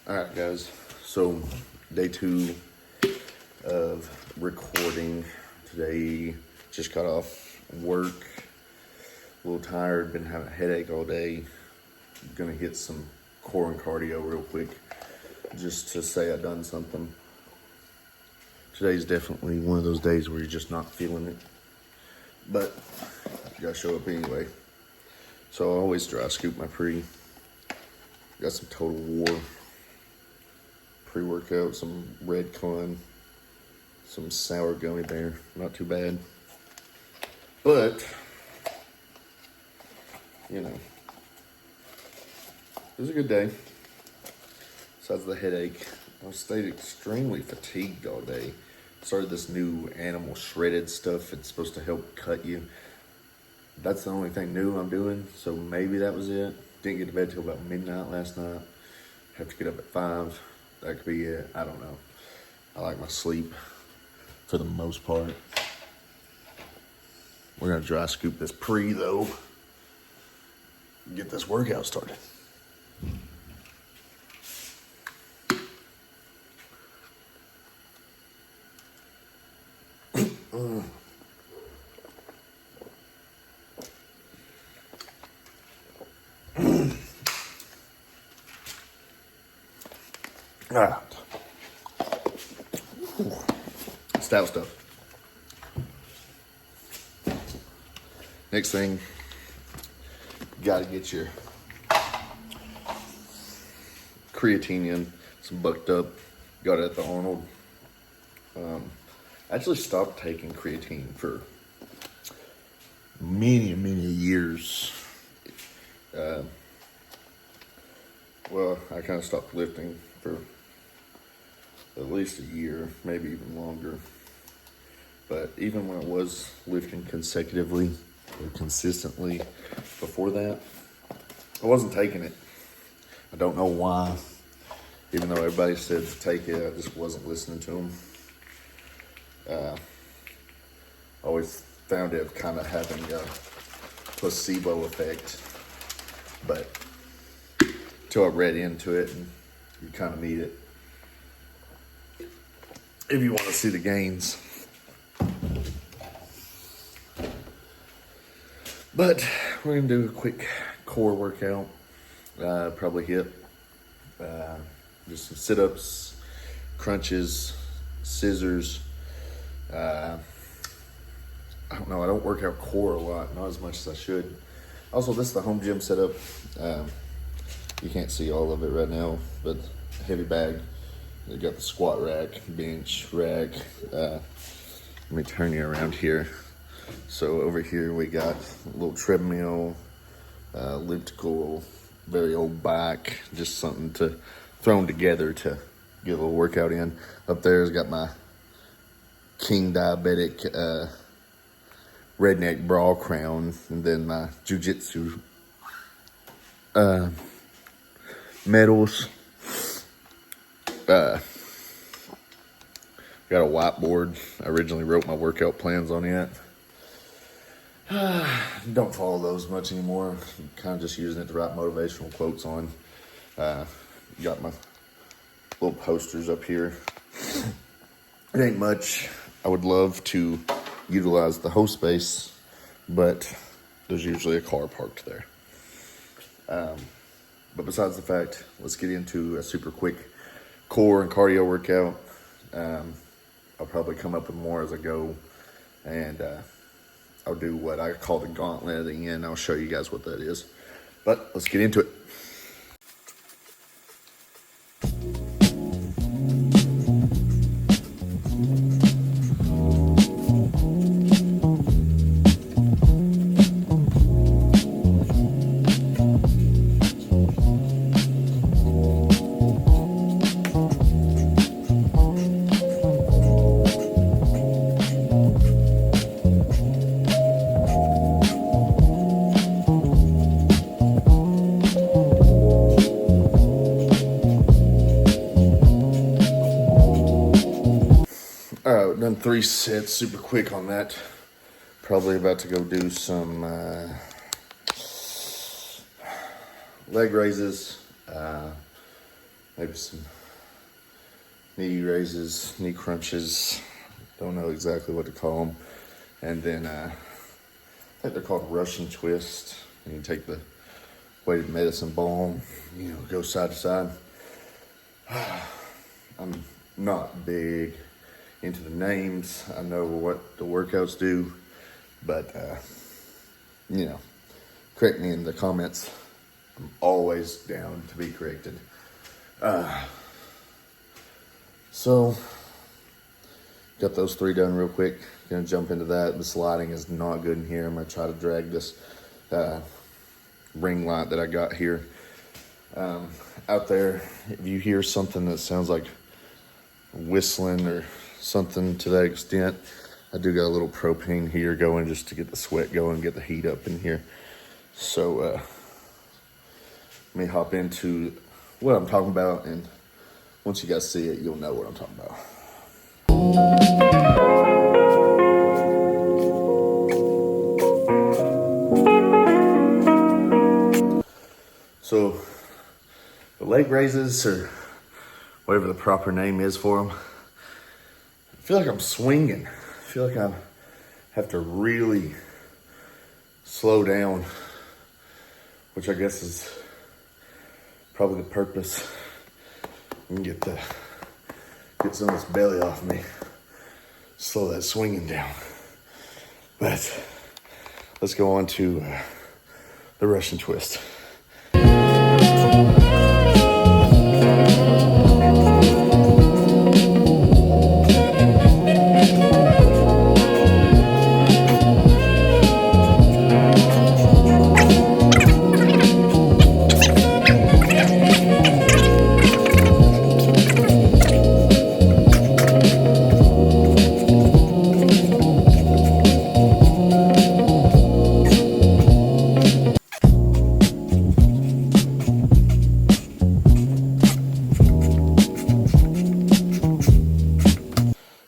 Alright guys, so day 2 of recording. Today just got off work, a little tired, been having a headache all day. Gonna hit some core and cardio real quick just to say I done something. Today's definitely one of those days where you're just not feeling it, but you gotta show up anyway. So I always dry scoop my pre. Got some Total War pre-workout, some red con, some sour gummy bear, not too bad. But, you know, it was a good day. Besides the headache, I stayed extremely fatigued all day. Started this new animal shredded stuff. It's supposed to help cut you. That's the only thing new I'm doing, so maybe that was it. Didn't get to bed till about midnight last night. Have to get up at 5. That could be it. I don't know. I like my sleep for the most part. We're gonna dry scoop this pre though. Get this workout started. Ah. Stout stuff. Next thing, you gotta get your creatine in. Some bucked up. Got it at the Arnold. I actually stopped taking creatine for many years. Well, I kind of stopped lifting for at least a year, maybe even longer. But even when I was lifting consecutively or consistently before that, I wasn't taking it. I don't know why. Even though everybody said to take it, I just wasn't listening to them. Always found it kind of having a placebo effect. But until I read into it, and you kind of need it if you want to see the gains. But we're going to do a quick core workout. Probably hit just some sit-ups, crunches, scissors. I don't know, I don't work out core a lot, not as much as I should. Also, this is the home gym setup. You can't see all of it right now, but heavy bag. We got the squat rack, bench rack. Let me turn you around here. So over here we got a little treadmill, elliptical, very old bike, just something to thrown together to get a little workout in. Up there's got my King Diabetic redneck bra crown, and then my jiu-jitsu medals. Got a whiteboard. I originally wrote my workout plans on it. Don't follow those much anymore. I'm kind of just using it to write motivational quotes on. Got my little posters up here. It ain't much. I would love to utilize the whole space, but there's usually a car parked there. But besides the fact, let's get into a super quick core and cardio workout. I'll probably come up with more as I go, and I'll do what I call the gauntlet at the end. I'll show you guys what that is. But let's get into it. Done 3 sets, super quick on that. Probably about to go do some leg raises. maybe some knee raises, knee crunches. Don't know exactly what to call them. And then I think they're called Russian twist. And you take the weighted medicine ball, go side to side. I'm not big into the names. I know what the workouts do, but correct me in the comments. I'm always down to be corrected. So got those 3 done real quick. Gonna jump into that. The sliding is not good in here. I'm gonna try to drag this ring light that I got here out there. If you hear something that sounds like whistling or something to that extent, I do got a little propane heater going just to get the sweat going, get the heat up in here. So let me hop into what I'm talking about, and once you guys see it, you'll know what I'm talking about. So the leg raises, or whatever the proper name is for them, I feel like I'm swinging. I feel like I have to really slow down, which I guess is probably the purpose. And get some of this belly off me, slow that swinging down. But let's go on to the Russian twist.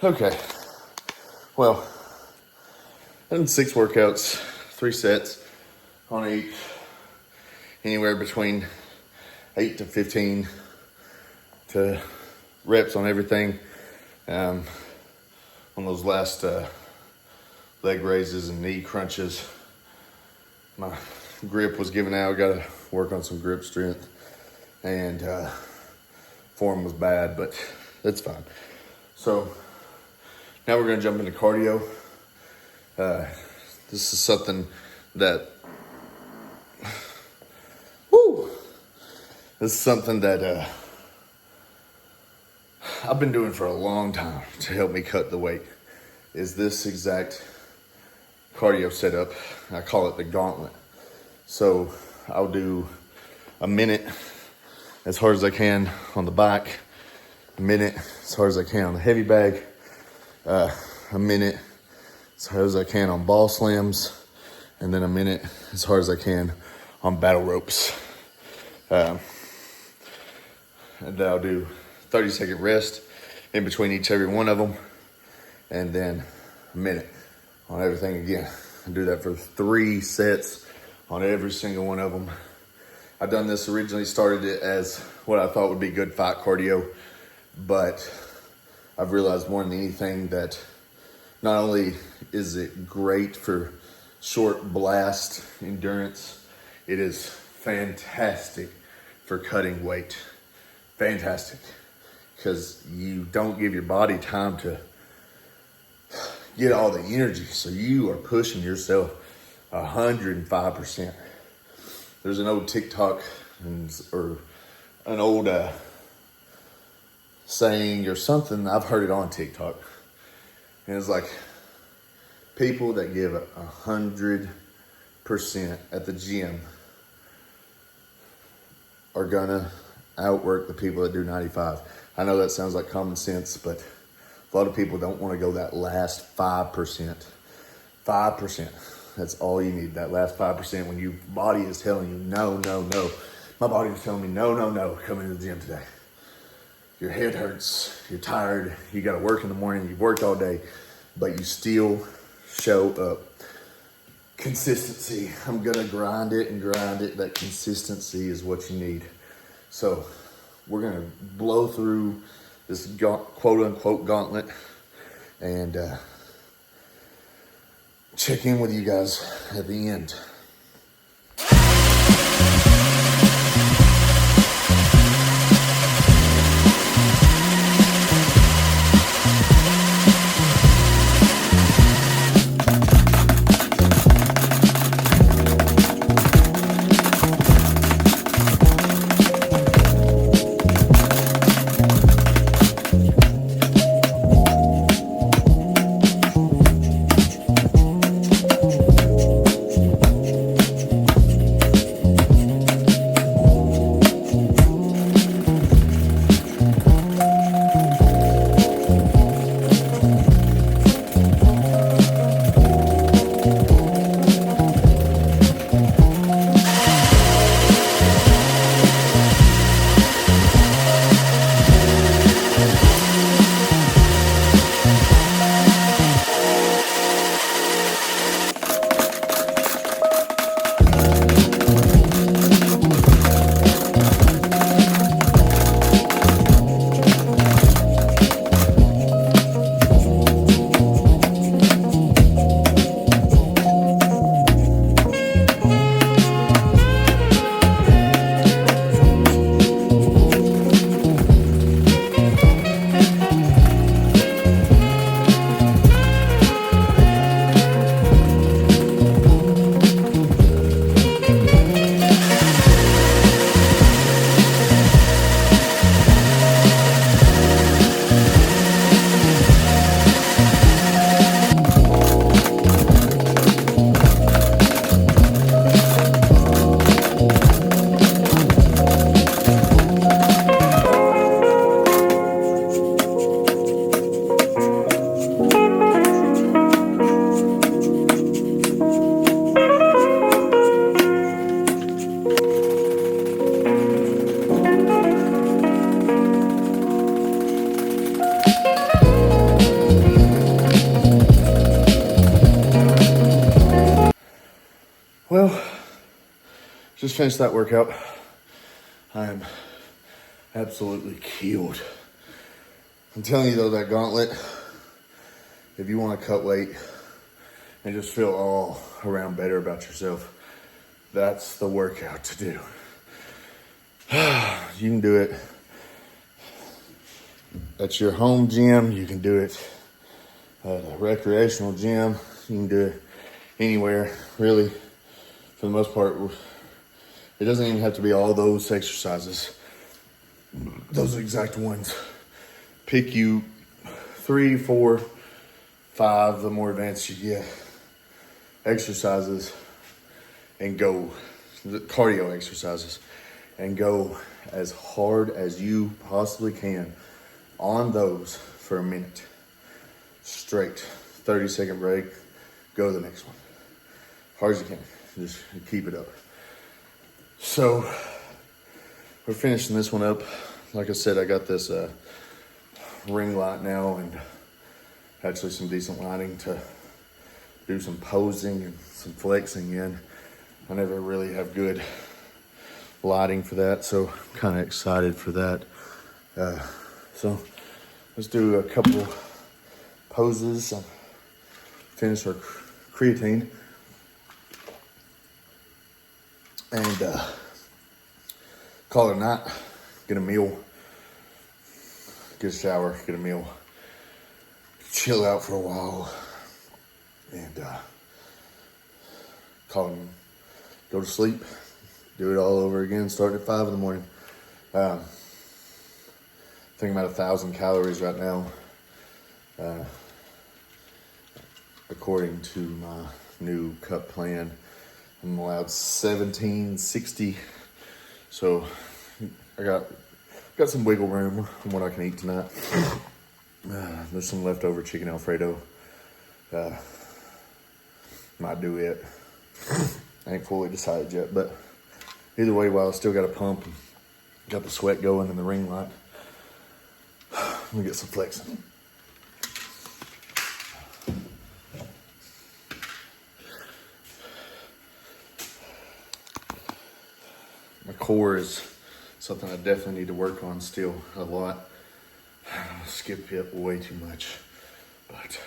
Okay, well, done 6 workouts, 3 sets on each, anywhere between 8 to 15 to reps on everything. On those last leg raises and knee crunches, my grip was giving out. Got to work on some grip strength, and form was bad, but that's fine. So now we're going to jump into cardio. This is something that, I've been doing for a long time to help me cut the weight. Is this exact cardio setup. I call it the gauntlet. So I'll do a minute as hard as I can on the bike, a minute as hard as I can on the heavy bag, a minute as hard as I can on ball slams, and then a minute as hard as I can on battle ropes. And then I'll do 30-second rest in between every one of them, and then a minute on everything again. I do that for 3 sets on every single one of them. I've done this, originally started it as what I thought would be good fight cardio, but I've realized more than anything that not only is it great for short blast endurance, it is fantastic for cutting weight. Fantastic. Because you don't give your body time to get all the energy. So you are pushing yourself 105%. There's an old TikTok or an old saying or something. I've heard it on TikTok. And it's like, people that give 100% at the gym are gonna outwork the people that do 95. I know that sounds like common sense, but a lot of people don't want to go that last 5%. 5%. That's all you need, that last 5% when your body is telling you, no, no, no. My body is telling me, no, no, no, come into the gym today. Your head hurts, you're tired, you got to work in the morning, you've worked all day, but you still show up. Consistency. I'm going to grind it and grind it. That consistency is what you need. So we're gonna blow through this quote unquote gauntlet and check in with you guys at the end. Well, just finished that workout. I am absolutely killed. I'm telling you though, that gauntlet, if you want to cut weight and just feel all around better about yourself, that's the workout to do. You can do it at your home gym. You can do it at a recreational gym. You can do it anywhere, really. For the most part, it doesn't even have to be all those exercises. Those exact ones. Pick you 3, 4, 5, the more advanced you get, exercises, and go, cardio exercises, and go as hard as you possibly can on those for a minute. Straight, 30-second break, go to the next one. Hard as you can. Just keep it up. So we're finishing this one up. Like I said, I got this ring light now and actually some decent lighting to do some posing and some flexing in. I never really have good lighting for that, so I'm kind of excited for that. So let's do a couple poses. Finish our creatine. And call it a night, get a meal, get a shower, get a meal, chill out for a while, and call them, go to sleep, do it all over again, starting at 5 in the morning. I think I'm at 1,000 calories right now, according to my new cut plan. I'm allowed 1760, so I got some wiggle room on what I can eat tonight. There's some leftover chicken Alfredo. Might do it. I ain't fully decided yet, but either way, while I still got a pump, and got the sweat going in the ring light, let me get some flexing. My core is something I definitely need to work on still a lot. I skip it way too much, but